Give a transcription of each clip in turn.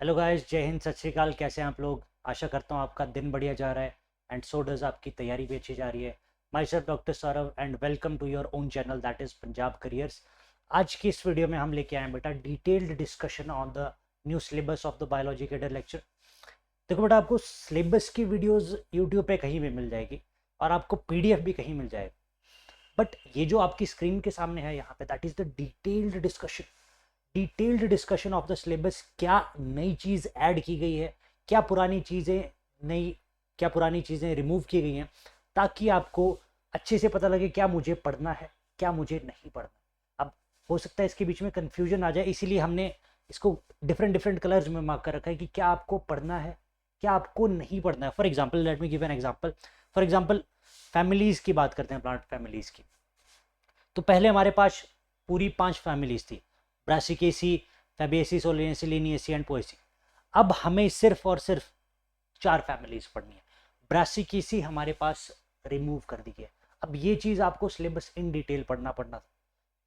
Hello guys, जय हिंद, सत श्री अकाल। कैसे हैं आप लोग? आशा करता हूँ आपका दिन बढ़िया जा रहा है एंड सो डज आपकी तैयारी भी अच्छी जा रही है। Myself doctor Saurabh and welcome to your own channel that is Punjab Careers. आज की इस वीडियो में हम लेके आए हैं बेटा detailed discussion on the new syllabus of the biology cadre lecture. देखो बेटा, आपको सिलेबस की वीडियोज़ यूट्यूब पे कहीं भी मिल जाएगी और आपको PDF भी कहीं मिल जाएगा, बट ये जो आपकी स्क्रीन के सामने है यहाँ पे, that is the detailed discussion of the syllabus. क्या नई चीज़ ऐड की गई है, क्या पुरानी चीज़ें नई, क्या पुरानी चीज़ें रिमूव की गई हैं, ताकि आपको अच्छे से पता लगे क्या मुझे पढ़ना है, क्या मुझे नहीं पढ़ना। अब हो सकता है इसके बीच में कन्फ्यूजन आ जाए, इसीलिए हमने इसको डिफरेंट डिफरेंट कलर्स में मार्क कर रखा है कि क्या आपको पढ़ना है, क्या आपको नहीं पढ़ना है। For example, let me give an example. For example, families की बात करते हैं, प्लांट फैमिलीज़ की। तो पहले हमारे पास पूरी 5 फैमिलीज थी, Brassicaceae, Fabaceae, Solanaceae, Liliaceae and Poaceae. अब हमें सिर्फ और सिर्फ 4 फैमिलीज पढ़नी है। ब्रासिकेसी हमारे पास रिमूव कर दी गई है। अब ये चीज़ आपको सिलेबस इन डिटेल पढ़ना था,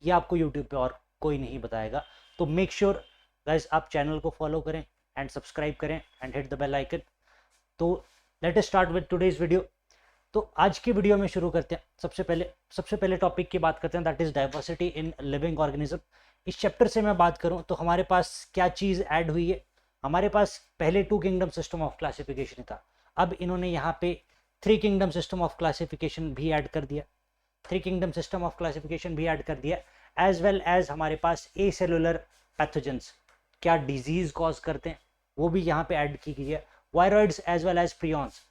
ये आपको यूट्यूब पे और कोई नहीं बताएगा। तो मेक श्योर गाइस आप चैनल को फॉलो करें एंड सब्सक्राइब करें and hit the bell icon. तो let us start with today's video. तो आज की वीडियो में शुरू करते हैं। सबसे पहले टॉपिक की बात करते हैं, that is diversity in living organism. इस चैप्टर से मैं बात करूं तो हमारे पास क्या चीज़ ऐड हुई है। हमारे पास पहले 2 किंगडम सिस्टम ऑफ क्लासिफिकेशन था, अब इन्होंने यहाँ पे 3 किंगडम सिस्टम ऑफ क्लासिफिकेशन भी ऐड कर दिया। 3 किंगडम सिस्टम ऑफ क्लासिफिकेशन भी ऐड कर दिया, एज वेल एज हमारे पास ए सेलुलर पैथोजेंस, क्या डिजीज कॉज करते हैं, वो भी यहाँ पे ऐड की गई है। Viroids as well as prions.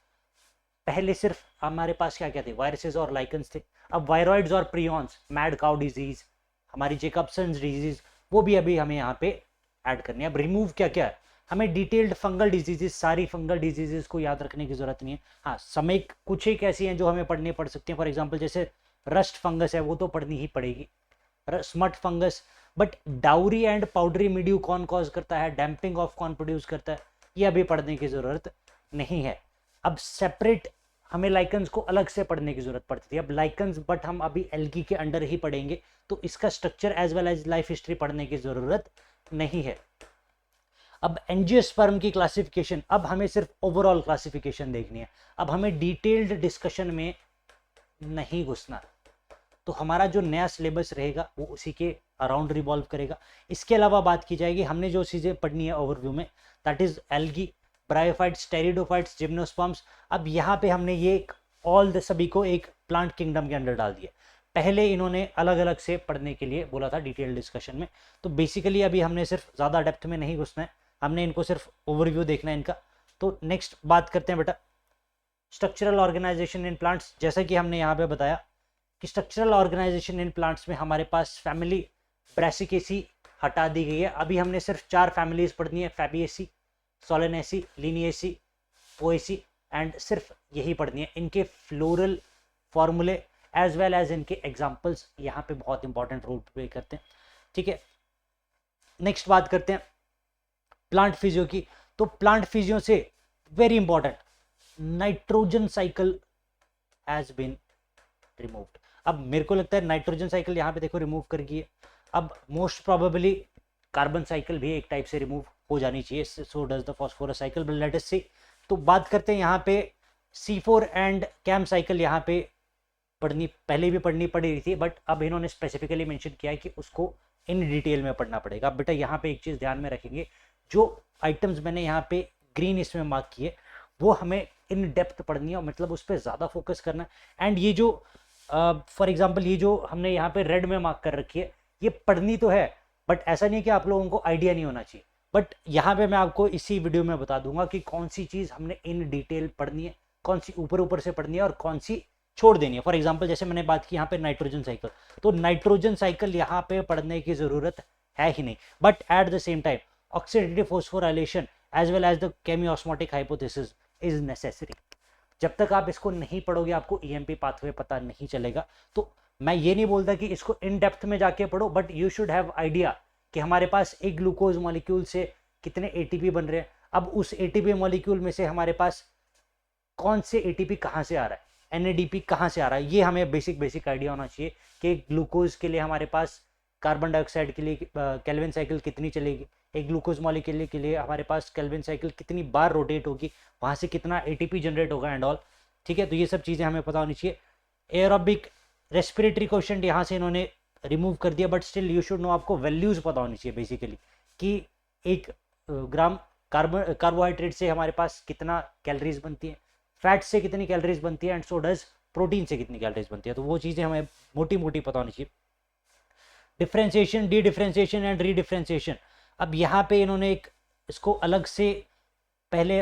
पहले सिर्फ हमारे पास क्या क्या थे, वायरसेस और लाइकन्स थे। अब वायरॉइड्स और प्रियॉन्स, मैड काउ डिजीज, हमारी जेकब्सन्स डिजीज, वो भी अभी हमें यहाँ पे ऐड करनी है। अब रिमूव क्या क्या है, हमें डिटेल्ड फंगल डिजीजेस, सारी फंगल डिजीजेस को याद रखने की जरूरत नहीं है। हाँ, समय कुछ एक ऐसी हैं जो हमें पढ़नी पड़ सकती हैं। फॉर एग्जाम्पल जैसे रस्ट फंगस है, वो तो पढ़नी ही पड़ेगी, smut fungus. But dowry and powdery mildew कौन कॉज करता है, डैम्पिंग ऑफ कौन प्रोड्यूस करता है, ये अभी पढ़ने की जरूरत नहीं है। अब सेपरेट हमें लाइकन्स को अलग से पढ़ने की जरूरत पड़ती थी, अब लाइकन्स बट हम अभी एल्गी के अंडर ही पढ़ेंगे, तो इसका structure as well as life history पढ़ने की जरूरत नहीं है। अब एंजियोस्पर्म की क्लासिफिकेशन, अब हमें सिर्फ ओवरऑल क्लासिफिकेशन देखनी है, अब हमें डिटेल्ड डिस्कशन में नहीं घुसना। तो हमारा जो नया सिलेबस रहेगा वो उसी के अराउंड रिवॉल्व करेगा। इसके अलावा बात की जाएगी, हमने जो चीज़ें पढ़नी है ओवरव्यू में, that is algae, bryophytes, pteridophytes, gymnosperms. अब यहाँ पे हमने ये ऑल द सभी को एक प्लांट किंगडम के अंडर डाल दिया। पहले इन्होंने अलग अलग से पढ़ने के लिए बोला था डिटेल डिस्कशन में, तो बेसिकली अभी हमने सिर्फ ज़्यादा डेप्थ में नहीं घुसना है, हमने इनको सिर्फ ओवरव्यू देखना है इनका। तो नेक्स्ट बात करते हैं बेटा स्ट्रक्चरल ऑर्गेनाइजेशन इन प्लांट्स। जैसा कि हमने यहाँ पे बताया कि स्ट्रक्चरल ऑर्गेनाइजेशन इन प्लांट्स में हमारे पास फैमिली ब्रासिकेसी हटा दी गई है। अभी हमने सिर्फ 4 फैमिलीज पढ़नी है, फैबिएसी, सोलेनेसी, लिनिएसी, पोएसी एंड सिर्फ यही पढ़नी है। इनके फ्लोरल फॉर्मूले एज वेल एज इनके एग्जाम्पल्स यहाँ पे बहुत इंपॉर्टेंट रोल प्ले करते हैं। ठीक है, नेक्स्ट बात करते हैं प्लांट फिजियो की। तो प्लांट फिजियो से very important, nitrogen cycle has been removed. अब मेरे को लगता है नाइट्रोजन साइकिल यहाँ पे देखो रिमूव कर गई है। अब मोस्ट प्रोबेबली कार्बन साइकिल भी एक टाइप से रिमूव हो जानी चाहिए, so does the phosphorus cycle, but let us see. तो बात करते हैं यहाँ पे C4 एंड कैम साइकिल, यहाँ पे पढ़नी पहले भी पढ़नी पड़ रही थी, बट अब इन्होंने स्पेसिफिकली मेंशन किया है कि उसको इन डिटेल में पढ़ना पड़ेगा। बेटा यहाँ पे एक चीज़ ध्यान में रखेंगे, जो आइटम्स मैंने यहाँ पे ग्रीन इसमें मार्क किए वो हमें इन डेप्थ पढ़नी है, मतलब उस पर ज़्यादा फोकस करना है। एंड ये जो फॉर एग्जाम्पल ये जो हमने यहाँ पे रेड में मार्क कर रखी है, ये पढ़नी तो है, बट ऐसा नहीं है कि आप लोगों को आइडिया नहीं होना चाहिए। बट यहाँ पे मैं आपको इसी वीडियो में बता दूंगा कि कौन सी चीज़ हमने इन डिटेल पढ़नी है, कौन सी ऊपर ऊपर से पढ़नी है और कौन सी छोड़ देनी है। फॉर एग्जाम्पल जैसे मैंने बात की यहाँ पे नाइट्रोजन साइकिल, तो नाइट्रोजन साइकिल यहाँ पे पढ़ने की जरूरत है ही नहीं, but at the same time oxidative phosphorylation as well as the chemiosmotic hypothesis is necessary. जब तक आप इसको नहीं पढ़ोगे आपको EMP पाथवे पता नहीं चलेगा। तो मैं ये नहीं बोलता कि इसको इन डेप्थ में जाके पढ़ो, but you should have idea कि हमारे पास एक ग्लूकोज मॉलिक्यूल से कितने ATP बन रहे हैं। अब उस ATP मॉलिक्यूल में से हमारे पास कौन से ATP कहाँ से आ रहा है, NADP कहाँ से आ रहा है, ये हमें बेसिक आइडिया होना चाहिए कि ग्लूकोज के लिए हमारे पास कार्बन डाइऑक्साइड के लिए केल्विन साइकिल कितनी चलेगी, एक ग्लूकोज मॉलिक्यूल के लिए हमारे पास केल्विन साइकिल कितनी बार रोटेट होगी, वहाँ से कितना एटीपी जनरेट होगा एंड ऑल, ठीक है। तो ये सब चीज़ें हमें पता होनी चाहिए। एरोबिक रेस्पिरेटरी कोएफिशिएंट यहाँ से इन्होंने रिमूव कर दिया, but still you should know, आपको वैल्यूज पता होनी चाहिए बेसिकली कि 1 ग्राम कार्बोहाइड्रेट से हमारे पास कितना कैलोरीज बनती है, फैट से कितनी कैलोरीज बनती है, एंड सो डज प्रोटीन से कितनी कैलोरीज बनती है। तो वो चीज़ें हमें मोटी मोटी पता होनी चाहिए। Differentiation, D differentiation and re differentiation, अब यहाँ पे इन्होंने एक इसको अलग से पहले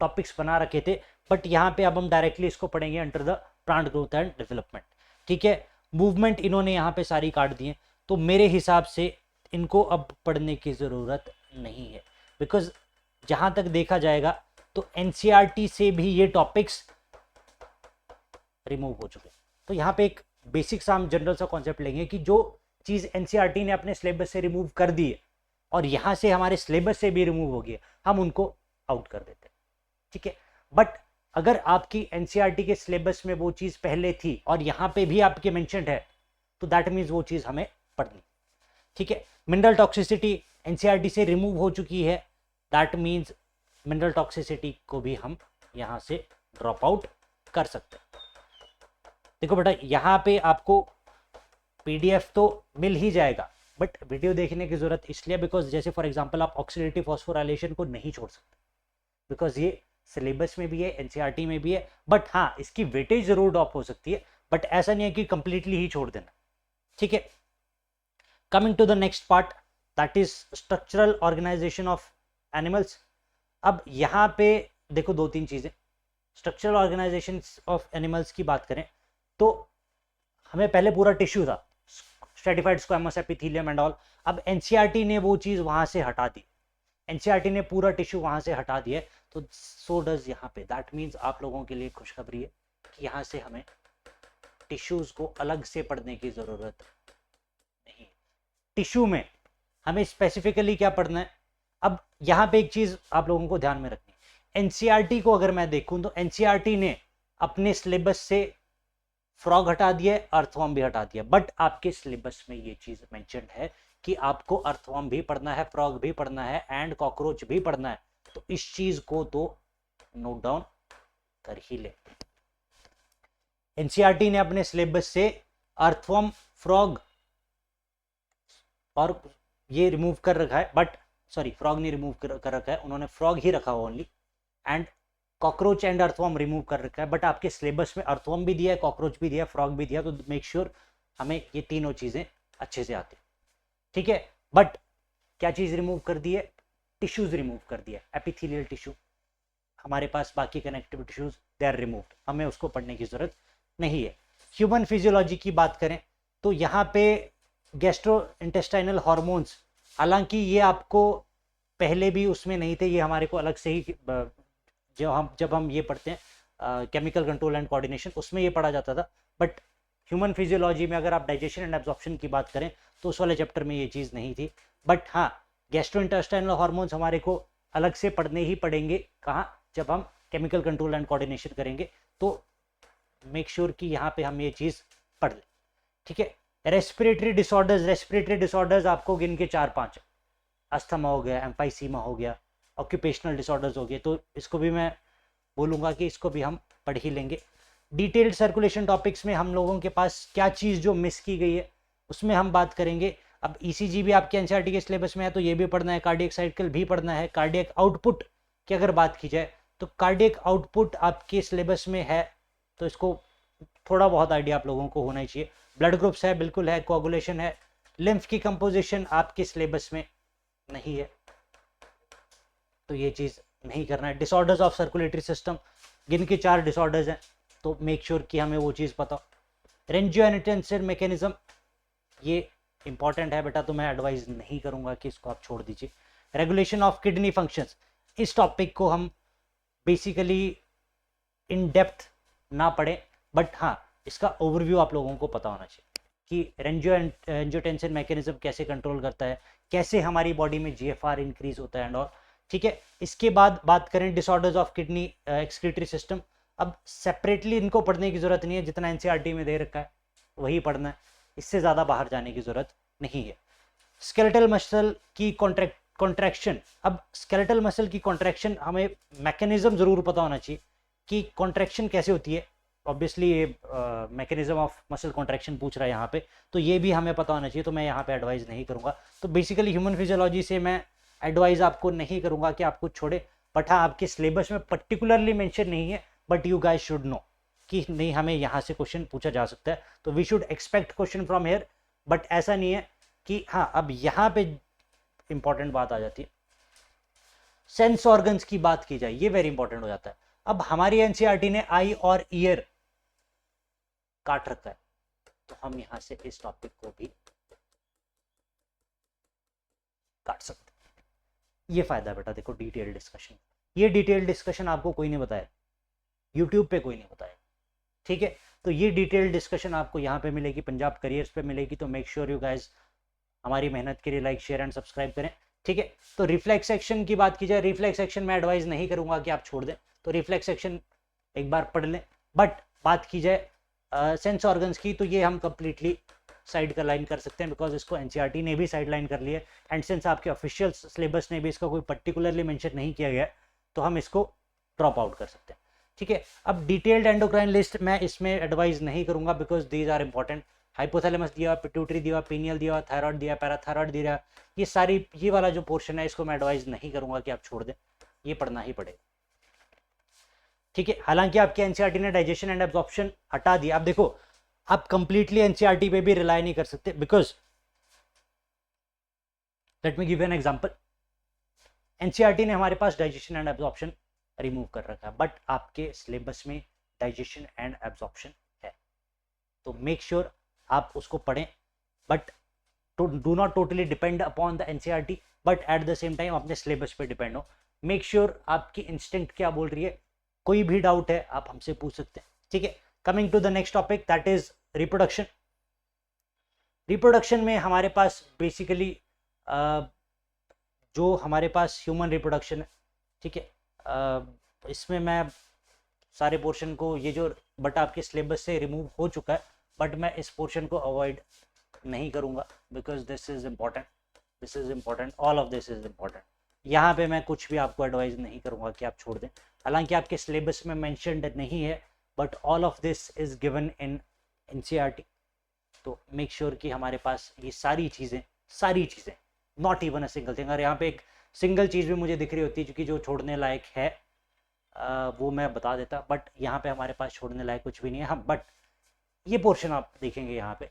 टॉपिक्स बना रखे थे, बट यहाँ पे अब हम डायरेक्टली इसको पढ़ेंगे under the plant growth and development, ठीक है। मूवमेंट इन्होंने यहाँ पे सारी काट दी है, तो मेरे हिसाब से इनको अब पढ़ने की ज़रूरत नहीं है, बिकॉज जहाँ तक देखा जाएगा तो एनसीईआरटी से भी ये टॉपिक्स रिमूव हो चुके हैं। तो यहाँ पे एक बेसिक सा हम जनरल सा कॉन्सेप्ट लेंगे कि जो चीज़ एनसीईआरटी ने अपने सिलेबस से रिमूव कर दी है और यहाँ से हमारे सिलेबस से भी रिमूव हो गई है, हम उनको आउट कर देते हैं, ठीक है। बट अगर आपकी एनसीईआरटी के सिलेबस में वो चीज़ पहले थी और यहाँ पे भी आपके मेंशन्ड है, तो दैट मीन्स वो चीज़ हमें पढ़नी, ठीक है। मिनरल टॉक्सिसिटी एनसीईआरटी से रिमूव हो चुकी है, दैट मीन्स मिनरल टॉक्सिसिटी को भी हम यहाँ से ड्रॉप आउट कर सकते हैं। देखो बेटा, यहाँ पे आपको पीडीएफ तो मिल ही जाएगा, बट वीडियो देखने की जरूरत इसलिए बिकॉज जैसे फॉर एग्जांपल आप ऑक्सीडेटिव फॉस्फोराइलेशन को नहीं छोड़ सकते, बिकॉज ये सिलेबस में भी है, एनसीईआरटी में भी है, बट हाँ इसकी वेटेज जरूर ड्रॉप हो सकती है, बट ऐसा नहीं है कि कंप्लीटली ही छोड़ देना, ठीक है। Coming to the next part, that is structural organisation of animals. अब यहाँ पे देखो 2-3 चीजें, स्ट्रक्चरल ऑर्गेनाइजेशन ऑफ एनिमल्स की बात करें तो हमें पहले पूरा टिश्यू था, stratified squamous epithelium and all, अब एनसीईआरटी ने वो चीज वहां से हटा दी, एनसीईआरटी ने पूरा टिश्यू वहां से हटा दिया, तो सो डज यहाँ पे, दैट मीन्स आप लोगों के लिए खुशखबरी है कि यहाँ से हमें टिश्यूज को अलग से पढ़ने की जरूरत नहीं। टिश्यू में हमें स्पेसिफिकली क्या पढ़ना है, अब यहाँ पे एक चीज आप लोगों को ध्यान में रखनी है, एनसीईआरटी को अगर मैं देखूं तो एनसीईआरटी ने अपने सिलेबस से फ्रॉग हटा दिया, अर्थवर्म भी हटा दिया, बट आपके सिलेबस में ये चीज मेंशन्ड है कि आपको अर्थवर्म भी पढ़ना है, फ्रॉग भी पढ़ना है एंड कॉकरोच भी पढ़ना है, तो इस चीज को तो नोट डाउन कर ही ले। एनसीईआरटी ने अपने सिलेबस से अर्थवर्म, फ्रॉग और ये रिमूव कर रखा है, बट सॉरी फ्रॉग नहीं रिमूव कर रखा है, उन्होंने फ्रॉग ही रखा हुआ only, and cockroach and earthworm remove कर रखा है, बट आपके सिलेबस में अर्थवर्म भी दिया है, कॉकरोच भी दिया है, फ्रॉग भी दिया, तो मेक श्योर हमें ये तीनों चीजें अच्छे से आती, ठीक है। बट क्या चीज रिमूव कर दी है, टिश्यूज रिमूव कर दिया, एपिथेलियल टिश्यू हमारे पास, बाकी connective tissues they are removed, हमें उसको पढ़ने की जरूरत नहीं है। ह्यूमन फिजियोलॉजी की बात करें तो यहाँ पे गैस्ट्रो इंटेस्टाइनल हॉर्मोन्स, हालांकि ये आपको पहले भी उसमें नहीं थे, ये हमारे को अलग से ही जब हम ये पढ़ते हैं केमिकल कंट्रोल एंड कोऑर्डिनेशन, उसमें ये पढ़ा जाता था, बट ह्यूमन फिजियोलॉजी में अगर आप डाइजेशन एंड एब्जॉर्प्शन की बात करें तो उस वाले चैप्टर में ये चीज़ नहीं थी, बट हाँ गैस्ट्रोइंटेस्टाइनल हार्मोन्स हमारे को अलग से पढ़ने ही पड़ेंगे, कहाँ, जब हम केमिकल कंट्रोल एंड कोऑर्डिनेशन करेंगे, तो मेक श्योर कि यहाँ पे हम ये चीज़ पढ़ लें, ठीक है। रेस्पिरेटरी डिसऑर्डर्स आपको गिन के 4-5, अस्थमा हो गया, एम्फाइसीमा हो गया, ऑक्यूपेशनल डिसऑर्डर्स हो गए, तो इसको भी मैं बोलूँगा कि इसको भी हम पढ़ ही लेंगे। डिटेल्ड सर्कुलेशन टॉपिक्स में हम लोगों के पास क्या चीज़ जो मिस की गई है उसमें हम बात करेंगे। अब ईसीजी भी आपके एनसीईआरटी के सिलेबस में है, तो ये भी पढ़ना है, कार्डियक साइकिल भी पढ़ना है। कार्डियक आउटपुट की अगर बात की जाए तो कार्डियक आउटपुट आपके सिलेबस में है, तो इसको थोड़ा बहुत आइडिया आप लोगों को होना ही चाहिए। ब्लड ग्रुप्स है, बिल्कुल है, कोआगुलेशन है, लिम्फ की कंपोजिशन आपके सिलेबस में नहीं है, तो ये चीज़ नहीं करना है। डिसऑर्डर्स ऑफ सर्कुलेटरी सिस्टम गिन के 4 डिसऑर्डर्स हैं, तो मेक श्योर कि हमें वो चीज़ पता हो। रेंजियोएंटेंसिव मैकेनिज्म ये इंपॉर्टेंट है बेटा, तो मैं एडवाइज नहीं करूंगा कि इसको आप छोड़ दीजिए। रेगुलेशन ऑफ किडनी फंक्शंस, इस टॉपिक को हम बेसिकली इन डेप्थ ना पढ़ें, बट हाँ इसका ओवरव्यू आप लोगों को पता होना चाहिए कि एंजियोटेंसिन मैकेनिज्म कैसे कंट्रोल करता है, कैसे हमारी बॉडी में जीएफआर इंक्रीज होता है एंड ऑल, ठीक है। इसके बाद बात करें disorders of kidney excretory system, अब सेपरेटली इनको पढ़ने की जरूरत नहीं है, जितना एनसीईआरटी में दे रखा है वही पढ़ना है, इससे ज़्यादा बाहर जाने की जरूरत नहीं है। स्केलेटल मसल की कॉन्ट्रैक्शन, अब स्केलेटल मसल की कॉन्ट्रैक्शन हमें मैकेनिज्म जरूर पता होना चाहिए कि कॉन्ट्रैक्शन कैसे होती है। ऑब्वियसली ये मैकेनिज्म ऑफ मसल कॉन्ट्रैक्शन पूछ रहा है यहाँ पे, तो ये भी हमें पता होना चाहिए, तो मैं यहाँ पे एडवाइस नहीं करूँगा। तो बेसिकली ह्यूमन फिजियोलॉजी से मैं एडवाइस आपको नहीं करूँगा कि आपको छोड़े, बट हाँ आपके सिलेबस में पर्टिकुलरली मेंशन नहीं है, but you guys should know कि नहीं हमें यहाँ से क्वेश्चन पूछा जा सकता है, तो we should expect question from here. But ऐसा नहीं है कि हाँ, अब यहाँ पे इंपॉर्टेंट बात आ जाती है, सेंस ऑर्गन्स की बात की जाए, ये वेरी इंपॉर्टेंट हो जाता है। अब हमारी एनसीईआरटी ने आई और ईयर काट रखा है, तो हम यहां से इस टॉपिक को भी काट सकते हैं। ये फायदा है बेटा, देखो डिटेल डिस्कशन, ये डिटेल डिस्कशन आपको कोई नहीं बताया, यूट्यूब पे कोई नहीं बताया, ठीक है। तो ये डिटेल डिस्कशन आपको यहाँ पे मिलेगी, पंजाब करियर्स पे मिलेगी। तो मेक श्योर यू गाइस हमारी मेहनत के लिए लाइक शेयर एंड सब्सक्राइब करें, ठीक है। तो रिफ्लेक्स सेक्शन की बात की जाए, रिफ्लेक्स सेक्शन में एडवाइस नहीं करूंगा कि आप छोड़ दें, तो रिफ्लेक्स सेक्शन एक बार पढ़ लें। बट बात की जाए सेंस ऑर्गन्स की, तो ये हम कंप्लीटली साइड का लाइन कर सकते हैं, बिकॉज इसको एनसीईआरटी ने भी साइड लाइन कर लिया है, एंड सिंस आपके ऑफिशियल सिलेबस ने भी इसका कोई पर्टिकुलरली मेंशन नहीं किया गया, तो हम इसको ड्रॉप आउट कर सकते हैं, ठीक है। अब डिटेल्ड एंडोक्राइन लिस्ट मैं इसमें एडवाइस नहीं करूंगा, because these are important. Hypothalamus दिया, पिट्यूटरी दिया, पीनियल दिया, थायराइड दिया, पैराथायराइड दिया, ये सारी, ये वाला जो पोर्शन है इसको मैं एडवाइस नहीं करूंगा कि आप छोड़ दें, ये पढ़ना ही पड़ेगा, ठीक है। हालांकि आपके एनसीईआरटी ने डाइजेशन एंड एब्जॉर्प्शन हटा दिया। आप देखो, आप कंप्लीटली एनसीईआरटी पे भी रिलाई नहीं कर सकते, because let me give an example, NCERT ने हमारे पास डाइजेशन एंड एब्जॉर्प्शन रिमूव कर रखा है, बट आपके सिलेबस में डाइजेशन एंड एब्जॉर्प्शन है, तो मेक श्योर आप उसको पढ़ें, but do not totally depend upon the NCERT, but at the same time अपने सिलेबस पे डिपेंड हो। मेक श्योर आपकी इंस्टिंक्ट क्या बोल रही है, कोई भी डाउट है आप हमसे पूछ सकते हैं, ठीक है। Coming to the next topic, that is reproduction. Reproduction में हमारे पास बेसिकली जो हमारे पास ह्यूमन रिप्रोडक्शन है, ठीक है, इसमें मैं सारे पोर्शन को, ये जो बट आपके सिलेबस से रिमूव हो चुका है, बट मैं इस पोर्शन को अवॉइड नहीं करूंगा, because this is important, all of this is important. यहाँ पे मैं कुछ भी आपको एडवाइस नहीं करूंगा कि आप छोड़ दें, हालांकि आपके सिलेबस में मेंशन्ड नहीं है, but all of this is given in NCERT. तो मेक श्योर कि हमारे पास ये सारी चीज़ें not even a single thing, अगर यहाँ पे एक सिंगल चीज़ भी मुझे दिख रही होती है जो छोड़ने लायक है, वो मैं बता देता, बट यहाँ पे हमारे पास छोड़ने लायक कुछ भी नहीं है। हाँ, बट ये पोर्शन आप देखेंगे यहाँ पे,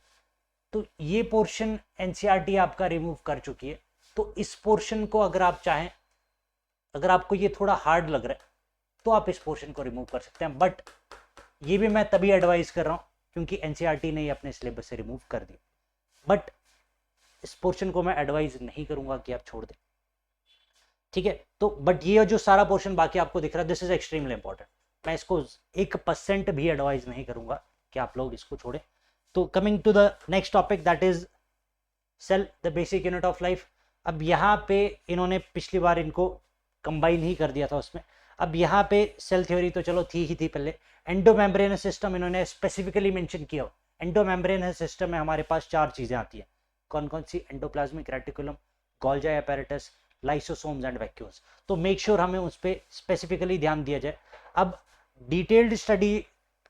तो ये पोर्शन एनसीईआरटी आपका रिमूव कर चुकी है, तो इस पोर्शन को अगर आप चाहें, अगर आपको ये थोड़ा हार्ड लग रहा है, तो आप इस पोर्शन को रिमूव कर सकते हैं, बट ये भी मैं तभी एडवाइस कर रहा हूँ क्योंकि एनसीईआरटी ने अपने सिलेबस से रिमूव कर दिया, बट इस पोर्शन को मैं एडवाइस नहीं करूंगा कि आप छोड़ दें, ठीक है। तो बट ये जो सारा पोर्शन बाकी आपको दिख रहा है, दिस इज एक्सट्रीमली इंपॉर्टेंट, मैं इसको 1% भी एडवाइस नहीं करूंगा कि आप लोग इसको छोड़ें। तो coming to the next topic, that is cell, the basic unit of life. अब यहाँ पे इन्होंने पिछली बार इनको कंबाइन ही कर दिया था उसमें, अब यहाँ पे सेल थ्योरी तो चलो थी पहले, एंडोमेम्ब्रेनस सिस्टम इन्होंने स्पेसिफिकली मेंशन किया। एंडोमेम्ब्रेनस सिस्टम में हमारे पास 4 चीजें आती हैं, कौन कौन सी, endoplasmic reticulum, Golgi apparatus, lysosomes and vacuoles. तो मेक श्योर हमें उस पर स्पेसिफिकली ध्यान दिया जाए। अब डिटेल्ड स्टडी,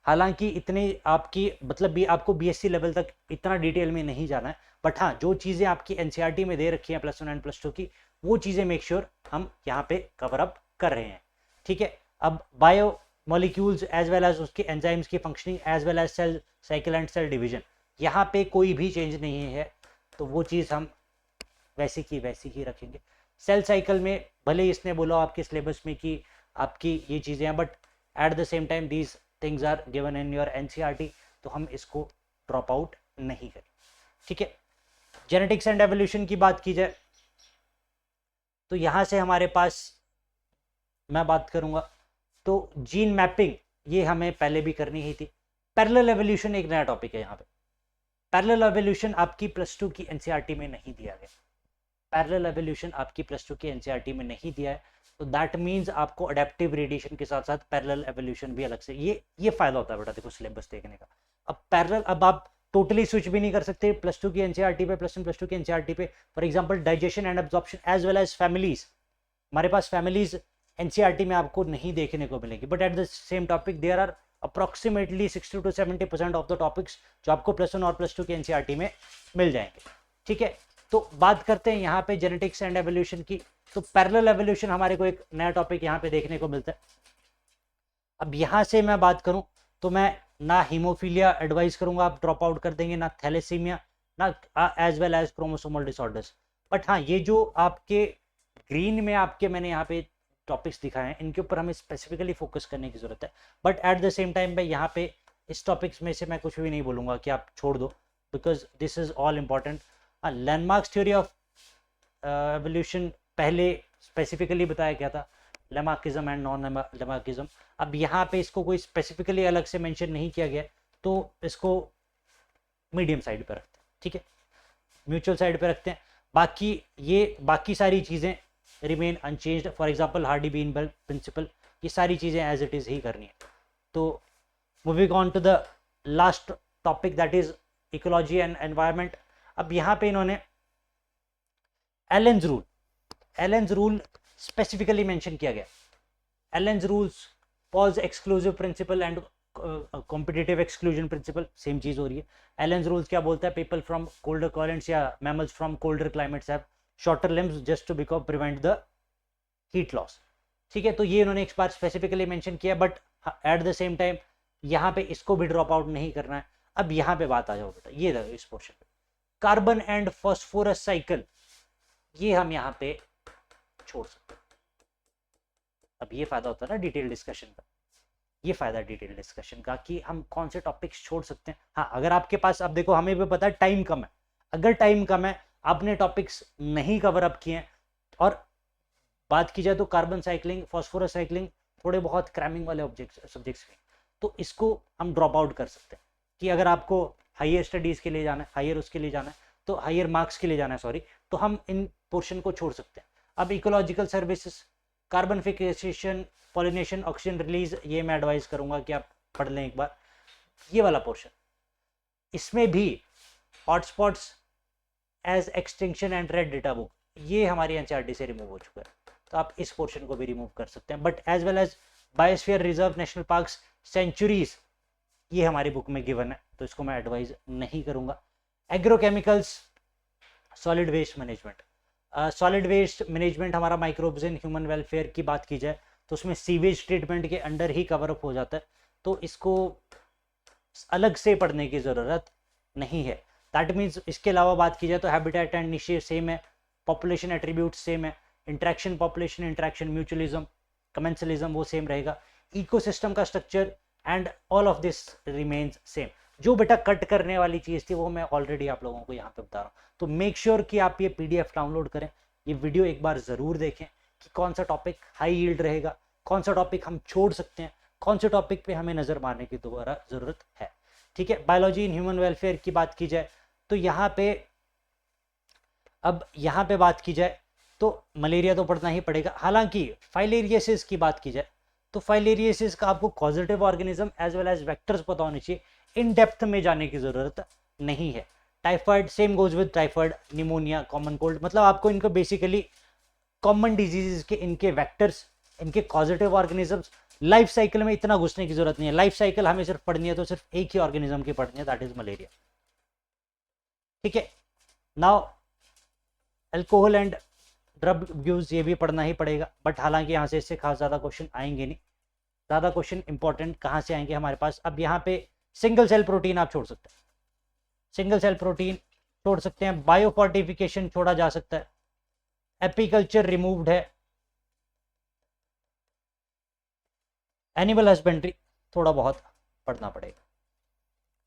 हालांकि इतने आपकी मतलब भी आपको बीएससी लेवल तक इतना डिटेल में नहीं जाना है, बट हाँ जो चीज़ें आपकी एनसीईआरटी में दे रखी हैं +1 एंड +2 की, वो चीज़ें मेक श्योर हम यहाँ पे कवर अप कर रहे हैं, ठीक है। अब biomolecules as well as उसके एंजाइम्स की functioning as well as cell cycle and cell division, यहाँ पे कोई भी चेंज नहीं है, तो वो चीज़ हम वैसी की वैसी ही रखेंगे। सेल साइकिल में भले इसने बोला आपके सिलेबस में कि आपकी ये चीज़ें हैं, but at the same time these things are given in your NCERT, तो हम इसको ड्रॉप आउट नहीं करें, ठीक है। जेनेटिक्स एंड एवोल्यूशन की बात की जाए, तो यहाँ से हमारे पास मैं बात करूँगा, तो जीन मैपिंग ये हमें पहले भी करनी ही थी। पैरेलल एवोल्यूशन एक नया टॉपिक है यहाँ पे। पैरेलल एवोल्यूशन आपकी +2 की एनसीईआरटी में नहीं दिया गया, पैरेलल एवोल्यूशन आपकी +2 की एनसीईआरटी में नहीं दिया है, तो दैट मीन्स आपको अडेप्टिव रेडिएशन के साथ साथ पैरेलल एवोल्यूशन भी अलग से, ये फायदा होता है बेटा देखो सिलेबस देखने का। अब पैरेलल, अब आप टोटली स्विच भी नहीं कर सकते प्लस टू की एनसीईआरटी पे, प्लस टू की एनसीईआरटी पे। For example digestion and absorption as well as families, हमारे पास फैमिलीज एनसीईआरटी में आपको नहीं देखने को मिलेंगी, but at the same topic there are approximately 60 to 70% of the topics जो आपको प्लस वन और प्लस टू की एनसीईआरटी में मिल जाएंगे। ठीक है, तो बात करते हैं यहाँ पे जेनेटिक्स एंड एवोल्यूशन की। तो पैरेलल एवोल्यूशन हमारे को एक नया टॉपिक यहाँ पे देखने को मिलता है। अब यहाँ से मैं बात करूँ तो मैं ना हीमोफीलिया एडवाइस करूंगा आप ड्रॉप आउट कर देंगे, ना थैलेसीमिया, ना as well as chromosomal disorders. But हाँ, ये जो आपके ग्रीन में आपके मैंने यहाँ पे टॉपिक्स दिखाए हैं, इनके ऊपर हमें स्पेसिफिकली फोकस करने की जरूरत है। But at the same time मैं यहाँ पे इस टॉपिक्स में से मैं कुछ भी नहीं बोलूंगा कि आप छोड़ दो, because this is all important. Landmarks theory of evolution पहले स्पेसिफिकली बताया गया था, लेमार्किज्म एंड नॉन लेमार्किज्म। अब यहाँ पे इसको कोई स्पेसिफिकली अलग से मेंशन नहीं किया गया, तो इसको मीडियम साइड पे रखते हैं। ठीक है, म्यूचुअल साइड पे रखते हैं। बाकी सारी चीज़ें remain unchanged. For example Hardy Weinberg principle, ये सारी चीज़ें एज इट इज़ ही करनी है। तो moving on to the last topic that is ecology and environment. अब यहाँ पे इन्होंने एलेन्स रूल स्पेसिफिकली मेंशन किया गया। Allen's rules Pauli's exclusive principle and competitive exclusion principle, same चीज हो रही है। एलेन्स रूल्स क्या बोलता है? पीपल फ्रॉम कोल्डर क्लाइमेट्स या mammals from colder climates have shorter limbs just to because prevent the heat loss. ठीक है, तो ये इन्होंने एक बार स्पेसिफिकली मेंशन किया, but at the same time यहाँ पे इसको भी ड्रॉप आउट नहीं करना है। अब यहाँ पे बात आ जाओ बेटा, ये देखो इस पोर्शन पे कार्बन एंड फॉस्फोरस साइकिल, ये हम यहाँ पे छोड़ सकते हैं। अब ये फायदा होता है ना डिटेल डिस्कशन का, ये फायदा डिटेल डिस्कशन का कि हम कौन से टॉपिक्स छोड़ सकते हैं। हाँ, अगर आपके पास, अब देखो हमें भी पता है टाइम कम है, अगर टाइम कम है, आपने टॉपिक्स नहीं कवर अप किए हैं, और बात की जाए तो कार्बन साइकिलिंग, फॉस्फोरस साइकिलिंग थोड़े बहुत क्रैमिंग वाले सब्जेक्ट्स में, तो इसको हम ड्रॉप आउट कर सकते हैं कि अगर आपको हायर स्टडीज के लिए जाना है, हायर उसके लिए जाना है, तो हायर मार्क्स के लिए जाना है, सॉरी, तो हम इन पोर्शन को छोड़ सकते हैं। अब ecological services, carbon fixation, pollination, oxygen release, ये मैं एडवाइस करूंगा कि आप पढ़ लें एक बार, ये वाला पोर्शन। इसमें भी hotspots as extinction and red data book, ये हमारी एनसीईआरटी से रिमूव हो चुका है, तो आप इस पोर्शन को भी रिमूव कर सकते हैं। But as well as biosphere reserve, national parks, sanctuaries, ये हमारी बुक में गिवन है, तो इसको मैं एडवाइज नहीं करूंगा। Agrochemicals, solid waste management, solid waste management हमारा माइक्रोब्स इन ह्यूमन वेलफेयर की बात की जाए तो उसमें सीवेज ट्रीटमेंट के अंडर ही कवर अप हो जाता है, तो इसको अलग से पढ़ने की ज़रूरत नहीं है। दैट मीन्स इसके अलावा बात की जाए तो हैबिटेट एंड निशे सेम है, पॉपुलेशन एट्रीब्यूट सेम है, interaction population interaction, mutualism, commensalism वो सेम रहेगा, इकोसिस्टम का structure and all of this remains same. जो बेटा कट करने वाली चीज़ थी वो मैं ऑलरेडी आप लोगों को यहाँ पे बता रहा हूँ, तो मेक श्योर कि आप ये PDF डाउनलोड करें, ये वीडियो एक बार ज़रूर देखें कि कौन सा टॉपिक हाई यील्ड रहेगा, कौन सा टॉपिक हम छोड़ सकते हैं, कौन से टॉपिक पे हमें नज़र मारने की दोबारा ज़रूरत है। ठीक है, बायोलॉजी इन ह्यूमन वेलफेयर की बात की जाए तो यहाँ पे, अब यहाँ पे बात की जाए तो मलेरिया तो पढ़ना ही पड़ेगा। हालांकि फाइलेरियसिस की बात की जाए तो फाइलेरियसिस का आपको causative organism as well as vectors पता होने चाहिए, इन डेप्थ में जाने की ज़रूरत नहीं है। Typhoid, same goes with typhoid, pneumonia, common cold, मतलब आपको इनको बेसिकली कॉमन डिजीजेस के इनके वेक्टर्स, इनके कॉजेटिव ऑर्गेनिजम्स, लाइफ साइकिल में इतना घुसने की जरूरत नहीं है। लाइफ साइकिल हमें सिर्फ पढ़नी है तो सिर्फ एक ही ऑर्गेनिज्म की पढ़नी है, दैट इज मलेरिया। ठीक है, now alcohol and drug abuse, ये भी पढ़ना ही पड़ेगा, बट हालांकि यहाँ से इससे खास ज़्यादा क्वेश्चन आएंगे नहीं। ज़्यादा क्वेश्चन इंपॉर्टेंट कहाँ से आएंगे हमारे पास? अब यहाँ पे सिंगल सेल प्रोटीन आप छोड़ सकते हैं, सिंगल सेल प्रोटीन छोड़ सकते हैं, बायोफोर्टिफिकेशन छोड़ा जा सकता है, एपीकल्चर रिमूव्ड है, एनिमल हस्बेंड्री थोड़ा बहुत पढ़ना पड़ेगा।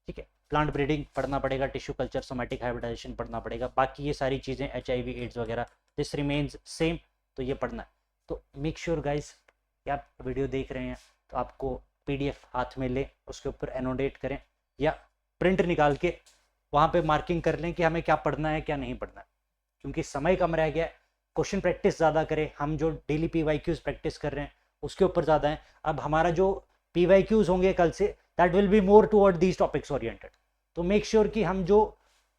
ठीक है, प्लांट ब्रीडिंग पढ़ना पड़ेगा, टिश्यू कल्चर, सोमैटिक हाइब्रिडाइजेशन पढ़ना पड़ेगा, बाकी ये सारी चीज़ें HIV एड्स वगैरह दिस रिमेन्स सेम, तो ये पढ़ना है। तो मेक श्योर गाइस कि आप वीडियो देख रहे हैं तो आपको PDF हाथ में ले, उसके ऊपर एनोटेट करें या प्रिंट निकाल के वहाँ पे मार्किंग कर लें कि हमें क्या पढ़ना है क्या नहीं पढ़ना है, क्योंकि समय कम रह गया है। क्वेश्चन प्रैक्टिस ज़्यादा करें, हम जो डेली PYQs प्रैक्टिस कर रहे हैं उसके ऊपर ज़्यादा है। अब हमारा जो PYQs होंगे कल से, that will be more toward these topics oriented, तो मेक श्योर कि हम जो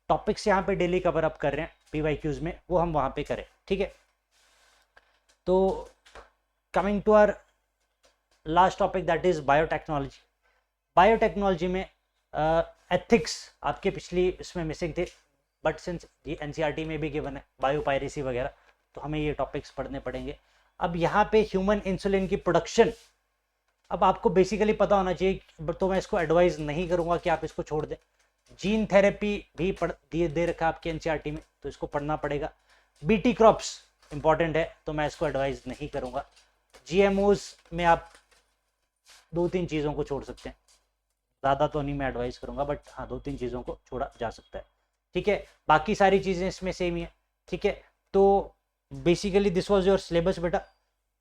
टॉपिक्स यहाँ पे डेली कवर अप कर रहे हैं PYQs में वो हम वहाँ पे करें, ठीक है। तो coming to our last topic that is biotechnology. Biotechnology में एथिक्स आपके पिछली इसमें मिसिंग थे, बट सिंस ये NCERT में भी गिवन है बायोपायरेसी वगैरह, तो हमें ये टॉपिक्स पढ़ने पड़ेंगे। अब यहाँ पे ह्यूमन इंसुलिन की प्रोडक्शन, अब आपको बेसिकली पता होना चाहिए, तो मैं इसको एडवाइज नहीं करूँगा कि आप इसको छोड़ दें। जीन थेरेपी भी दे रखा आपके NCERT में, तो इसको पढ़ना पड़ेगा। BT क्रॉप्स इंपॉर्टेंट है, तो मैं इसको एडवाइज नहीं करूँगा। GMOs में आप 2-3 चीज़ों को छोड़ सकते हैं, ज़्यादा तो नहीं मैं एडवाइस करूँगा, बट हाँ 2-3 चीज़ों को छोड़ा जा सकता है, ठीक है। बाकी सारी चीज़ें इसमें सेम ही है, ठीक है। तो basically this was your syllabus बेटा।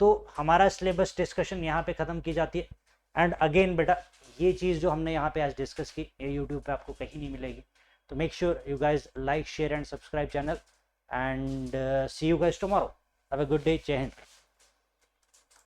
तो हमारा सिलेबस डिस्कशन यहाँ पे ख़त्म की जाती है। एंड अगेन बेटा, ये चीज़ जो हमने यहाँ पे आज डिस्कस की, ये यूट्यूब पे आपको कहीं नहीं मिलेगी। तो make sure you guys like, share and subscribe channel, and see you guys tomorrow. Have a good day. Jai Hind.